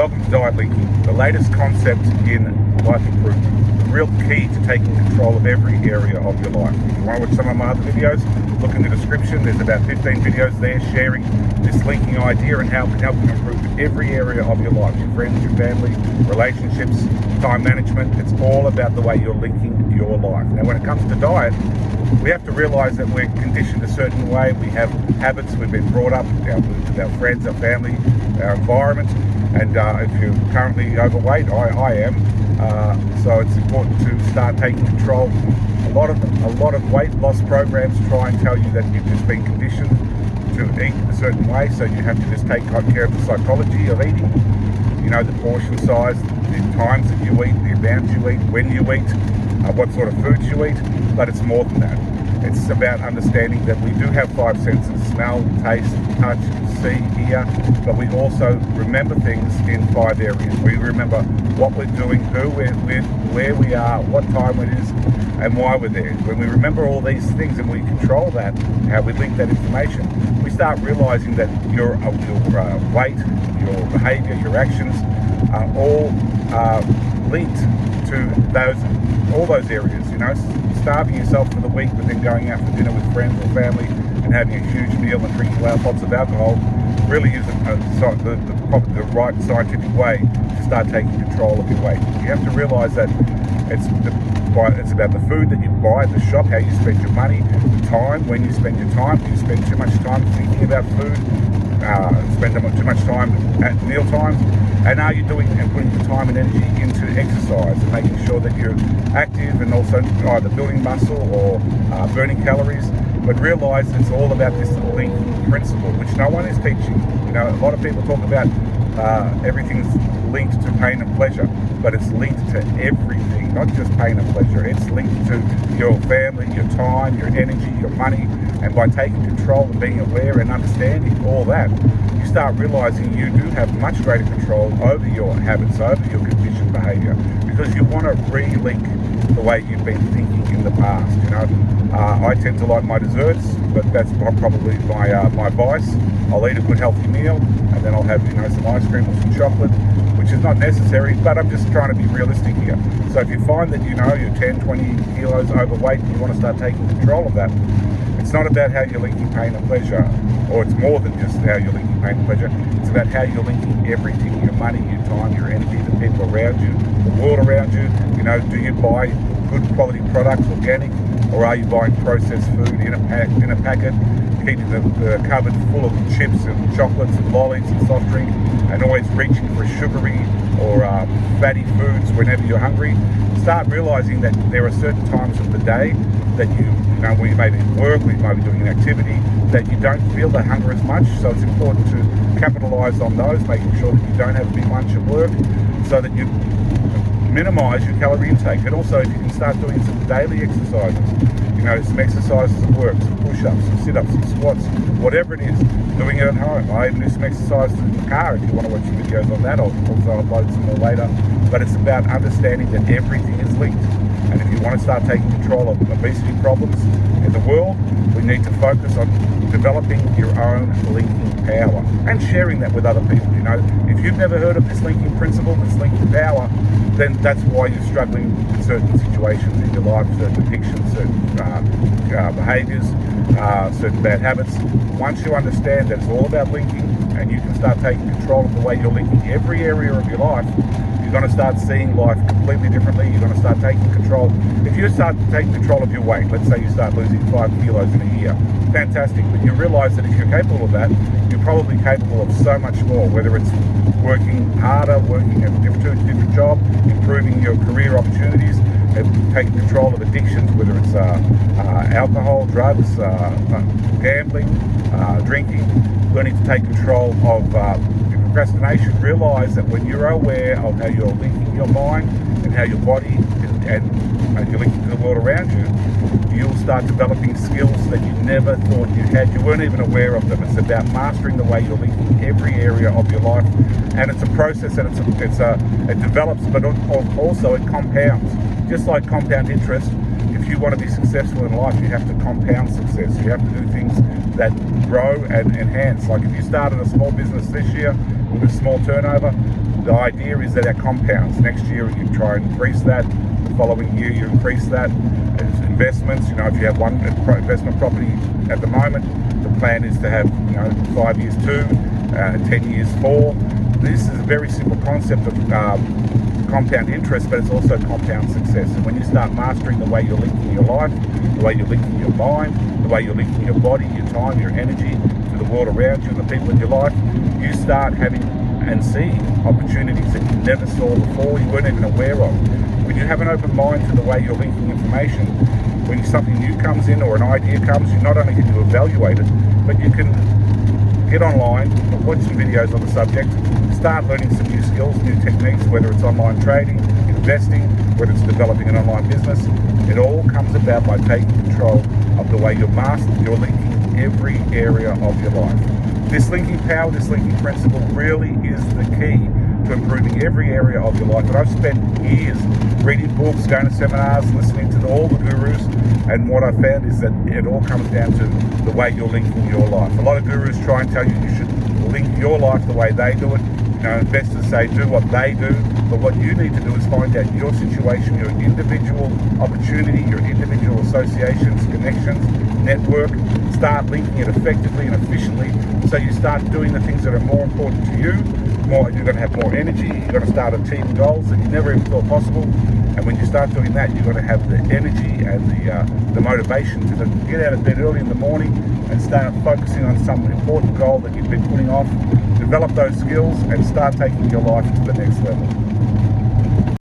Welcome to DietLinking, the latest concept in life improvement. The real key to taking control of every area of your life. If you want to watch some of my other videos, look in the description. There's about 15 videos there sharing this linking idea and how it can help you improve every area of your life. Your friends, your family, relationships, time management. It's all about the way you're linking your life. Now when it comes to diet, we have to realize that we're conditioned a certain way. We have habits, we've been brought up with our friends, our family, our environment. And if you're currently overweight, I am, so it's important to start taking control. A lot of weight loss programs try and tell you that you've just been conditioned to eat a certain way, so you have to just take care of the psychology of eating. You know, the portion size, the times that you eat, the amount you eat, when you eat, what sort of foods you eat, but it's more than that. It's about understanding that we do have five senses: smell, taste, touch, see, hear, but we also remember things in five areas. We remember what we're doing, who we're with, where we are, what time it is, and why we're there. When we remember all these things and we control that, how we link that information, we start realizing that your weight, your behavior, your actions are all linked to all those areas. You know, starving yourself for the week but then going out for dinner with friends or family and having a huge meal and drinking lots of alcohol really isn't the right scientific way to start taking control of your weight. You have to realize that it's about the food that you buy at the shop, how you spend your money, the time, when you spend your time. Do you spend too much time thinking about food? Spend too much time at meal times? And are you doing and putting the time and energy into exercise and making sure that you're active and also either building muscle or burning calories? But realize it's all about this linking principle, which no one is teaching. You know, a lot of people talk about everything's linked to pain and pleasure, but it's linked to everything, not just pain and pleasure. It's linked to your family, your time, your energy, your money. And by taking control and being aware and understanding all that, you start realizing you do have much greater control over your habits, over your conditioned behavior, because you want to re-link the way you've been thinking in the past. You know, I tend to like my desserts, but that's probably my vice. I'll eat a good healthy meal, and then I'll have, you know, some ice cream or some chocolate, which is not necessary, but I'm just trying to be realistic here. So if you find that, you know, you're 10, 20 kilos overweight and you want to start taking control of that, it's not about how you're linking pain and pleasure, or it's more than just how you're linking pain and pleasure. It's about how you're linking everything: your money, your time, your energy, the people around you, the world around you. You know, do you buy good quality products, organic, or are you buying processed food in a packet, keeping the cupboard full of chips and chocolates and lollies and soft drink, and always reaching for sugary or fatty foods whenever you're hungry? Start realizing that there are certain times of the day that you know, we may be at work, we might be doing an activity that you don't feel the hunger as much. So it's important to capitalize on those, making sure that you don't have a big lunch at work, so that you minimize your calorie intake. And also, if you can start doing some daily exercises, you know, some exercises at work, some push-ups, some sit-ups, some squats, whatever it is, doing it at home. I even do some exercises in the car. If you want to watch some videos on that, I'll also upload some more later. But it's about understanding that everything is linked. And if you want to start taking control of obesity problems in the world, we need to focus on developing your own linking power and sharing that with other people. You know, if you've never heard of this linking principle, this linking power, then that's why you're struggling with certain situations in your life, certain addictions, certain behaviors, certain bad habits. Once you understand that it's all about linking, and you can start taking control of the way you're linking every area of your life, you're going to start seeing life completely differently. You're going to start taking control. If you start taking control of your weight, let's say you start losing 5 kilos in a year, fantastic. But you realize that if you're capable of that, you're probably capable of so much more, whether it's working harder, working at a different job, improving your career opportunities, taking control of addictions, whether it's alcohol, drugs, gambling, drinking, learning to take control of procrastination. Realize that when you're aware of how you're linking your mind and how your body and you're linking to the world around you, you'll start developing skills that you never thought you had. You weren't even aware of them. It's about mastering the way you're linking every area of your life, and it's a process, and it develops, but also it compounds. Just like compound interest, if you want to be successful in life, you have to compound success. You have to do things that grow and enhance. Like if you started a small business this year with a small turnover, The idea is that that compounds. Next year you try and increase that. The following year you increase that. As investments, if you have one investment property at the moment, the plan is to have 5 years 2, 10 years 4. This is a very simple concept of compound interest, but it's also compound success. And when you start mastering the way you're linking your life, the way you're linking your mind, the way you're linking your body, your time, your energy to the world around you and the people in your life, you start having and seeing opportunities that you never saw before, you weren't even aware of. When you have an open mind to the way you're linking information, when something new comes in or an idea comes, you not only get to evaluate it, but you can get online, watch some videos on the subject, start learning some new skills, new techniques, whether it's online trading, investing, whether it's developing an online business. It all comes about by taking control of the way you're linking every area of your life. This linking power, this linking principle really is the key to improving every area of your life. And I've spent years reading books, going to seminars, listening to all the gurus, and what I found is that it all comes down to the way you're linking your life. A lot of gurus try and tell you should link your life the way they do it. Investors say do what they do, but what you need to do is find out your situation, your individual opportunity, your individual associations, connections, network. Start linking it effectively and efficiently, so you start doing the things that are more important to you. You're going to have more energy. You're going to start achieving goals that you never even thought possible. And when you start doing that, you're going to have the energy and the motivation to get out of bed early in the morning and start focusing on some important goal that you've been putting off. Develop those skills and start taking your life to the next level.